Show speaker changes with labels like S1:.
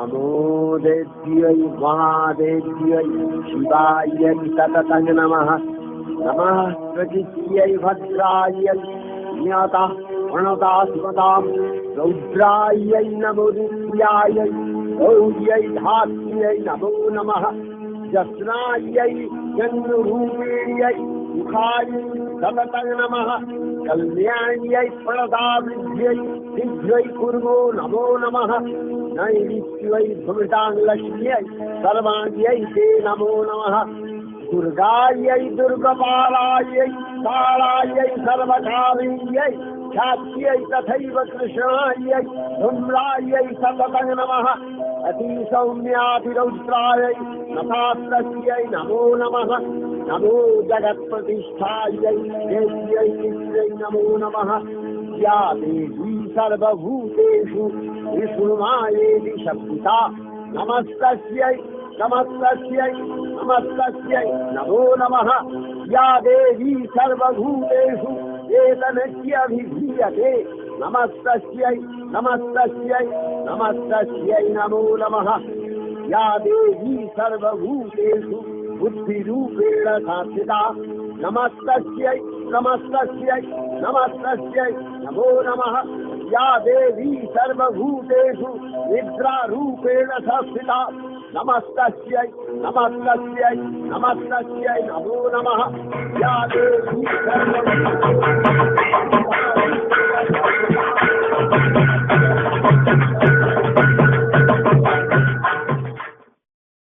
S1: नमो देव्यै महादेव्यै शिवायै सततं नमः। नमः प्रकृत्यै भद्रायै ज्ञाता प्रणता स्मतां रौद्रायै नमो रुद्रायै गौर्यै धात्र्यै नमो नमः। जस्नायै जन्मरूपिण्यै मुखायै सततं नमः। कल्याण्यै प्रणतावृद्ध्यै शीघ्रै कुर्मो नमो नमः। नैऋत्यै भृताङ्गलक्ष्म्यै सर्वाण्यै ते नमो नमः। दुर्गायै दुर्गपालायै कालायै सर्वकालिन्यै ख्यात्यै तथैव कृष्णायै धूम्रायै सततं नमः। अतिसौम्यातिरौद्रायै नतास्तस्यै नमो नमः। नमो जगत्प्रतिष्ठायै देव्यै नित्यै नमो नमः। या देवी सर्वभूतेषु विष्णुमायेति शब्दिता नमस्तस्यै नमस्तस्यै नमस्तस्यै नमो नमः। या देवी सर्वभूतेषु एतनस्यभिधीयते नमस्तस्यै नमस्तस्यै नमस्तस्यै नमो नमः। या देवी सर्वभूतेषु बुद्धिरूपेण संस्थिता नमस्तस्यै नमस्तस्यै नमस्तस्यै नमो नमः। या देवी सर्वभूतेषु निद्रारूपेण संस्थिता नमस्तस्यै नमस्तस्यै नमस्तस्यै नमो नमः। या देवी सर्वभूतेषु